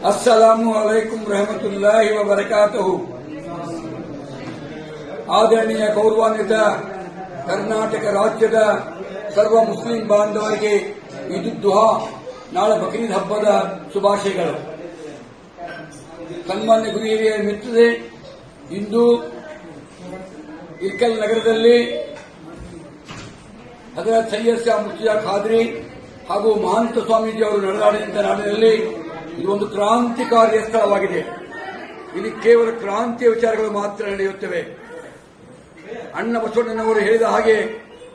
अस्सलामु अलैकुम रहमतुल्लाहि व बरकातुहु। ಆದರಣೀಯ ಗೌರವಾನ್ವಿತ ಕರ್ನಾಟಕ ರಾಜ್ಯದ ಸರ್ವ ಮುಸ್ಲಿಂ ಬಾಂಧವರಿಗೆ ಈದ್ ದುಹಾ ನಾಳೆ ಬಕ್ರೀದ್ ಹಬ್ಬದ ಶುಭಾಶಯಗಳು. ಸನ್ಮಾನ್ಯ ಗುರು ಹಿರಿಯ ಮಿತ್ರರೇ, ಇಂದು ಇರ್ಕಲ್ ನಗರದಲ್ಲಿ ಹಜರತ್ ಸೈಯದ್ ಶಾ ಮುರ್ತಿಜಾ ಖಾದ್ರಿ ಹಾಗೂ ಮಹಾಂತ ಸ್ವಾಮೀಜಿ ಅವರು ನಡೆದಾಡಿದಂತಹ ನಾಡಿನಲ್ಲಿ ಇದು ಒಂದು ಕ್ರಾಂತಿಕಾರಿಯ ಸ್ಥಳವಾಗಿದೆ. ಇಲ್ಲಿ ಕೇವಲ ಕ್ರಾಂತಿಯ ವಿಚಾರಗಳು ಮಾತ್ರ ನಡೆಯುತ್ತವೆ. ಅಣ್ಣ ಬಸವಣ್ಣನವರು ಹೇಳಿದ ಹಾಗೆ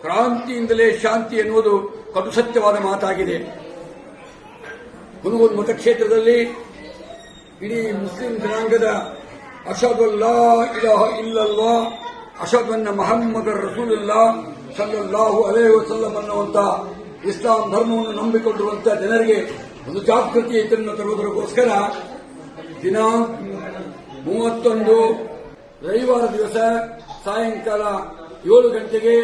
ಕ್ರಾಂತಿಯಿಂದಲೇ ಶಾಂತಿ ಎನ್ನುವುದು ಕಟು ಸತ್ಯವಾದ ಮಾತಾಗಿದೆ. ಹುನಗುಂದ್ ಮತಕ್ಷೇತ್ರದಲ್ಲಿ ಇಡೀ ಮುಸ್ಲಿಂ ಜನಾಂಗದ ಅಷಹದು ಅಲ್ಲಾ ಇಲಾಹ ಇಲ್ಲಲ್ಲಾಹ್ ಅಷಹದು ಅನ್ನ ಮುಹಮ್ಮದರ್ ರಸೂಲುಲ್ಲಾಹ್ ಸಲ್ಲಲ್ಲಾಹು ಅಲೈಹಿ ವಸಲ್ಲಂ ಅನ್ನುವಂತ ಇಸ್ಲಾಂ ಧರ್ಮವನ್ನು ನಂಬಿಕೊಂಡಿರುವಂತಹ ಜನರಿಗೆ ಒಂದು ಜಾಗೃತಿಯನ್ನು ತರುವುದಕ್ಕೋಸ್ಕರ ದಿನಾಂಕ 31 ರವಿವಾರ ದಿವಸ ಸಾಯಂಕಾಲ 7 ಗಂಟೆಗೆ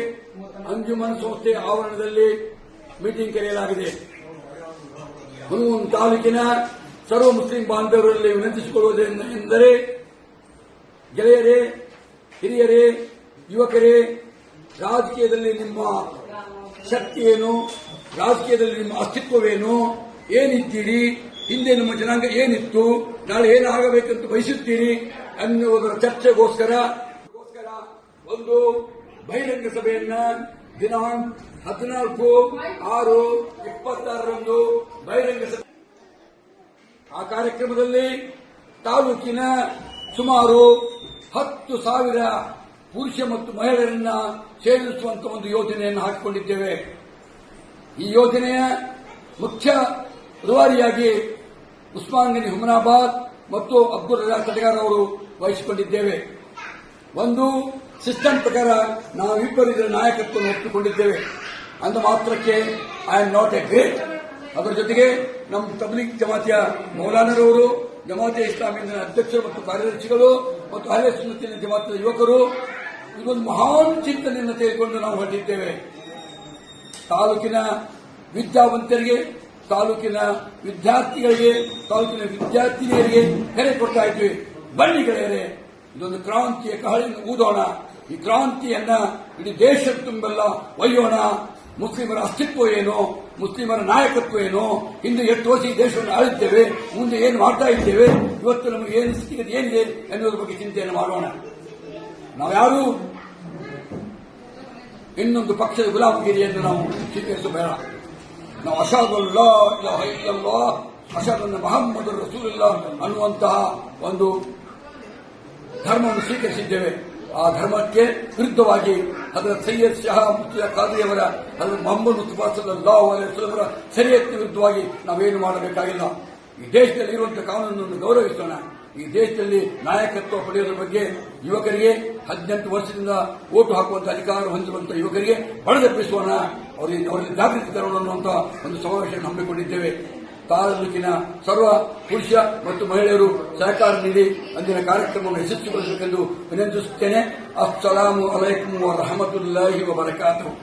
ಅಂಜುಮನ್ ಸಂಸ್ಥೆ ಆವರಣದಲ್ಲಿ ಮೀಟಿಂಗ್ ಕರೆಯಲಾಗಿದೆ. ಹುನಗುಂದ್ ತಾಲೂಕಿನ ಸರ್ವ ಮುಸ್ಲಿಂ ಬಾಂಧವರಲ್ಲಿ ವಿನಂತಿಸಿಕೊಳ್ಳುವುದೆಂದರೆ, ಗೆಳೆಯರೇ, ಹಿರಿಯರೇ, ಯುವಕರೇ, ರಾಜಕೀಯದಲ್ಲಿ ನಿಮ್ಮ ಶಕ್ತಿ ಏನು, ರಾಜಕೀಯದಲ್ಲಿ ನಿಮ್ಮ ಅಸ್ತಿತ್ವವೇನು, ಏನಿದ್ದೀರಿ, ಹಿಂದೆ ನಮ್ಮ ಜನಾಂಗ ಏನಿತ್ತು, ನಾಳೆ ಏನಾಗಬೇಕಂತ ಬಯಸುತ್ತೀರಿ ಅನ್ನುವುದರ ಚರ್ಚೆಗೋಸ್ಕರ ಒಂದು ಬಹಿರಂಗ ಸಭೆಯನ್ನ ದಿನಾಂಕ 14/6/26 ಬಹಿರಂಗ ಸಭೆ. ಆ ಕಾರ್ಯಕ್ರಮದಲ್ಲಿ ತಾಲೂಕಿನ ಸುಮಾರು 10,000 ಪುರುಷ ಮತ್ತು ಮಹಿಳೆಯರನ್ನ ಸೇರಿಸುವಂತಹ ಒಂದು ಯೋಜನೆಯನ್ನು ಹಾಕಿಕೊಂಡಿದ್ದೇವೆ. ಈ ಯೋಜನೆಯ ಮುಖ್ಯ ರೂವಾರಿಯಾಗಿ ಉಸ್ಮಾನ್ ಗನಿ ಹುಮನಾಬಾದ್ ಮತ್ತು ಅಬ್ದುಲ್ ರಜಾಕ್ ತಟಗಾರ್ ಅವರು ವಹಿಸಿಕೊಂಡಿದ್ದೇವೆ. ಒಂದು ಸಿಸ್ಟಮ್ ಪ್ರಕಾರ ನಾವಿಬ್ಬರು ಇದರ ನಾಯಕತ್ವವನ್ನು ಒಪ್ಪಿಕೊಂಡಿದ್ದೇವೆ. ಅಂದ ಮಾತ್ರಕ್ಕೆ I am not A great. ಅದರ ಜೊತೆಗೆ ನಮ್ಮ ತಬ್ಲೀಗ್ ಜಮಾತಿಯ ಮೌಲಾನರವರು, ಜಮಾತೆ ಇಸ್ಲಾಮಿನ ಅಧ್ಯಕ್ಷರು ಮತ್ತು ಕಾರ್ಯದರ್ಶಿಗಳು ಮತ್ತು ಅಹ್ಲೆ ಸುನ್ನತಿನ ಜಮಾತಿನ ಯುವಕರು ಇದೊಂದು ಮಹಾನ್ ಚಿಂತನೆಯನ್ನು ತೆಗೆದುಕೊಂಡು ನಾವು ಹೊರಟಿದ್ದೇವೆ. ತಾಲೂಕಿನ ವಿದ್ಯಾವಂತರಿಗೆ, ತಾಲೂಕಿನ ವಿದ್ಯಾರ್ಥಿಗಳಿಗೆ, ತಾಲೂಕಿನ ವಿದ್ಯಾರ್ಥಿನಿಯರಿಗೆ ಕರೆ ಕೊಡ್ತಾ ಇದ್ವಿ. ಬನ್ನಿ ಗೆಳೆಯರೆ, ಇದೊಂದು ಕ್ರಾಂತಿಯ ಕಹಳೆಯನ್ನು ಊದೋಣ. ಈ ಕ್ರಾಂತಿಯನ್ನ ಇಡೀ ದೇಶದ ತುಂಬೆಲ್ಲ ಒಯ್ಯೋಣ. ಮುಸ್ಲಿಮರ ಅಸ್ತಿತ್ವ ಏನು, ಮುಸ್ಲಿಮರ ನಾಯಕತ್ವ ಏನು, ಹಿಂದೆ ಎಷ್ಟು ವರ್ಷ ಈ ದೇಶವನ್ನು ಆಳಿದ್ದೇವೆ, ಮುಂದೆ ಏನು ಮಾಡ್ತಾ ಇದ್ದೇವೆ, ಇವತ್ತು ನಮಗೆ ಏನು ಸ್ಥಿತಿಗತಿ ಏನಿದೆ ಎನ್ನುವುದರ ಬಗ್ಗೆ ಚಿಂತೆಯನ್ನು ಮಾಡೋಣ. ನಾವ್ಯಾರೂ ಇನ್ನೊಂದು ಪಕ್ಷದ ಗುಲಾಮಗಿರಿಯನ್ನು ನಾವು ಸ್ವೀಕರಿಸಬೇಡ. ನಾವು ಅಷಹದು ಅಲ್ಲಾ ಇಲಾಹ ಇಲ್ಲಲ್ಲಾಹ್ ಅಷಹದು ಅನ್ನ ಮುಹಮ್ಮದರ್ ರಸೂಲುಲ್ಲಾಹ್ ಅನ್ನುವಂತಹ ಒಂದು ಧರ್ಮವನ್ನು ಸ್ವೀಕರಿಸಿದ್ದೇವೆ. ಆ ಧರ್ಮಕ್ಕೆ ವಿರುದ್ಧವಾಗಿ ಹಜರತ್ ಸೈಯದ್ ಶಾ ಮುರ್ತಿಜಾ ಖಾದ್ರಿಯವರ ಹಜರತ್ ಮೊಹಮ್ಮದ್ ಮುಸ್ತಫಾ ಸಲ್ಲಲ್ಲಾಹು ಅಲೈಹಿ ವಸಲ್ಲಂ ಅವರ ಶರೀಅತ್ತಿನ ವಿರುದ್ಧವಾಗಿ ನಾವೇನು ಮಾಡಬೇಕಾಗಿಲ್ಲ. ಈ ದೇಶದಲ್ಲಿ ಇರುವಂತಹ ಕಾನೂನನ್ನು ಗೌರವಿಸೋಣ. ಈ ದೇಶದಲ್ಲಿ ನಾಯಕತ್ವ ಪಡೆಯುವುದರ ಬಗ್ಗೆ ಯುವಕರಿಗೆ 18 ವರ್ಷದಿಂದ ವೋಟು ಹಾಕುವಂತಹ ಅಧಿಕಾರ ಹೊಂದಿರುವಂತಹ ಯುವಕರಿಗೆ ಹೊಡೆದೆಬ್ಬಿಸೋಣ. ಅವರಿಗೆ ಜಾಗೃತಿ ತರೋಣ ಅನ್ನುವಂತಹ ಒಂದು ಸಮಾವೇಶವನ್ನು ಹಮ್ಮಿಕೊಂಡಿದ್ದೇವೆ. ತಾಲೂಕಿನ ಸರ್ವ ಪುರುಷ ಮತ್ತು ಮಹಿಳೆಯರು ಸಹಕಾರ ನೀಡಿ ಅಂದಿನ ಕಾರ್ಯಕ್ರಮವನ್ನು ಯಶಸ್ವಿಗೊಳಿಸಬೇಕೆಂದು ವಿನಂತಿಸುತ್ತೇನೆ. ಅಸ್ಸಲಾಮು ಅಲೈಕುಂ ವ ರಹಮತುಲ್ಲಾಹಿ ವ ಬರಕಾತುಹು.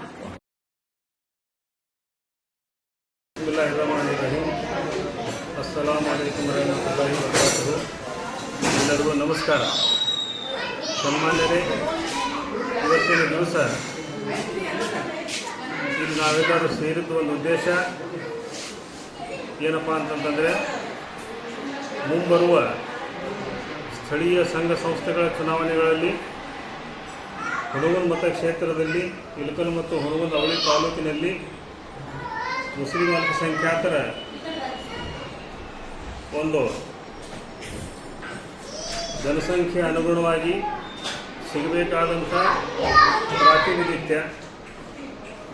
ಅಸ್ಸಲಾಮು ಅಲೈಕುಂ ವರಹಮತುಲ್ಲಾಹಿ ವಬರಕಾತುಹು. ಎಲ್ಲರಿಗೂ ನಮಸ್ಕಾರ. ಸನ್ಮಾನ್ಯರೇ, ಇವತ್ತಿನ ದಿವಸ ಇಲ್ಲಿ ನಾವೆಲ್ಲರೂ ಸೇರಿದ್ದು ಒಂದು ಉದ್ದೇಶ ಏನಪ್ಪ ಅಂತಂತಂದರೆ, ಮುಂಬರುವ ಸ್ಥಳೀಯ ಸಂಘ ಸಂಸ್ಥೆಗಳ ಚುನಾವಣೆಗಳಲ್ಲಿ ಹುನಗುಂದ್ ಮತಕ್ಷೇತ್ರದಲ್ಲಿ ಇಳಕಲ್ ಮತ್ತು ಹುನಗುಂದ್ ಅವಳಿ ತಾಲೂಕಿನಲ್ಲಿ ಮುಸ್ಲಿಂ ಅಲ್ಪಸಂಖ್ಯಾತರ ಒಂದು ಜನಸಂಖ್ಯೆ ಅನುಗುಣವಾಗಿ ಸಿಗಬೇಕಾದಂಥ ಪ್ರಾತಿನಿಧಿತ್ಯ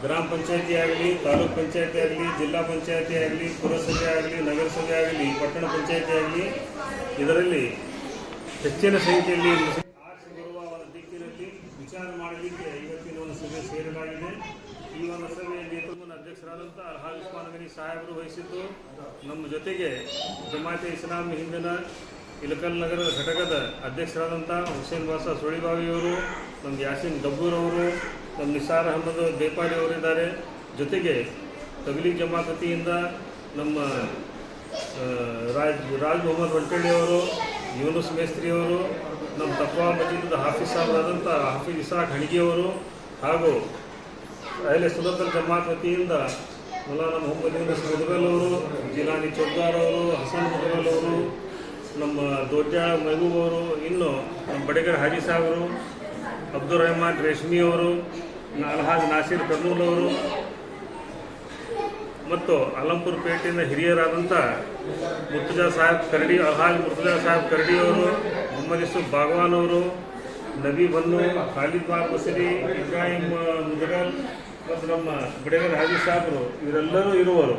ಗ್ರಾಮ ಪಂಚಾಯತಿ ಆಗಲಿ, ತಾಲೂಕ್ ಪಂಚಾಯತಿ ಆಗಲಿ, ಜಿಲ್ಲಾ ಪಂಚಾಯತಿ ಆಗಲಿ, ಪುರಸಭೆ ಆಗಲಿ, ನಗರಸಭೆ ಆಗಲಿ, ಪಟ್ಟಣ ಪಂಚಾಯತಿ ಆಗಲಿ, ಇದರಲ್ಲಿ ಹೆಚ್ಚಿನ ಸಂಖ್ಯೆಯಲ್ಲಿ ಆರಿಸಿಬರುವ ಅವರ ದಿಕ್ಕಿನಲ್ಲಿ ವಿಚಾರ ಮಾಡಲಿಕ್ಕೆ ಇವತ್ತಿನ ಒಂದು ಸಭೆ ಸೇರಲಾಗಿದೆ. ಈ ಒಂದು ಸಭೆಯಲ್ಲಿ ಅಧ್ಯಕ್ಷರಾದಂಥ ಅಲ್ಹಾಜ್ ಉಸ್ಮಾನ್ ಗನಿ ಸಾಹೇಬರು ವಹಿಸಿದ್ದು, ನಮ್ಮ ಜೊತೆಗೆ ಜಮಾತೆ ಇಸ್ಲಾಮಿ ಹಿಂದಿನ ಇಳಕಲ್ ನಗರದ ಘಟಕದ ಅಧ್ಯಕ್ಷರಾದಂಥ ಹುಸೇನ್ ಬಾಸಾ ಸುಳಿಬಾವಿಯವರು, ನಮ್ಮ ಯಾಸಿನ್ ಡಬ್ಬೂರವರು, ನಮ್ಮ ನಿಸಾರ್ ಅಹಮದ್ ದೇಪಾಡಿ ಅವರಿದ್ದಾರೆ. ಜೊತೆಗೆ ತಬ್ಲೀಗ್ ಜಮಾತ್ ವತಿಯಿಂದ ನಮ್ಮ ರಾಜ್ ಮೊಹಮ್ಮದ್ ವಂಟಳ್ಳಿ ಅವರು, ಯೂನುಸ್ ಮೇಸ್ತ್ರಿ ಅವರು, ನಮ್ಮ ತಕ್ವಾ ಮಜೀದ್ ಹಾಫೀಸ್ ಸಾಹೇಬರಾದಂಥ ಹಾಫೀಜ್ ಇಸಾಕ್ ಹಣಿಗೆಯವರು ಹಾಗೂ ಅಹ್ಲೆ ಸುನ್ನತಲ್ ಜಮಾತ್ ವತಿಯಿಂದ ಮೌಲಾನಾ ಮೊಹಮ್ಮದ್ ಯೂನುಸ್ ಮುದಗಲ್ ಅವರು, ಜಿಲಾನಿ ಚೌದಾರ್ ಅವರು, ಹಸನ್ ಮುದಗಲ್ ಅವರು, ನಮ್ಮ ದೊಡ್ಡಾಳ ಮೆಹಬೂಬ್ ಅವರು, ಇನ್ನು ನಮ್ಮ ಬಡಗರ್ ಹಾಜಿ ಸಾಹೇಬರು, ಅಬ್ದುಲ್ ರೆಹಮಾನ್ ರೇಷ್ಮಿ ಅವರು, ಅಲ್ಹಾಜ್ ನಾಸೀರ್ ಕರ್ನೂಲ್ ಅವರು ಮತ್ತು ಅಲಂಪುರ್ ಪೇಟೆಯಿಂದ ಹಿರಿಯರಾದಂಥ ಮುರ್ತುಜಾ ಸಾಹೇಬ್ ಕರಡಿ, ಅಲ್ಹಾಜ್ ಮುರ್ತುಜಾ ಸಾಹೇಬ್ ಕರಡಿ ಅವರು, ಮೊಹಮ್ಮದ್ ಯೂಸುಫ್ ಬಾಗವಾನ್ ಅವರು, ನಬಿ ಬನ್ನು, ಖಾಲಿದ್ ಬಾರ್ ಬಸರಿ, ಇಬ್ರಾಹಿಂ ಮುದಗಲ್ ಮತ್ತು ನಮ್ಮ ಬಡಗರ್ ಹಾಜಿ ಸಾಹೇಬರು ಇವರೆಲ್ಲರೂ ಇರುವರು.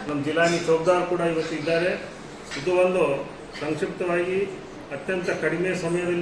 ನಮ್ಮ ಜಿಲಾನಿ ಚೌಕ್ದಾರ್ ಕೂಡ ಇವತ್ತು ಇದ್ದಾರೆ. ಇದು ಒಂದು ಸಂಕ್ಷಿಪ್ತವಾಗಿ ಅತ್ಯಂತ ಕಡಿಮೆ ಸಮಯದಲ್ಲಿ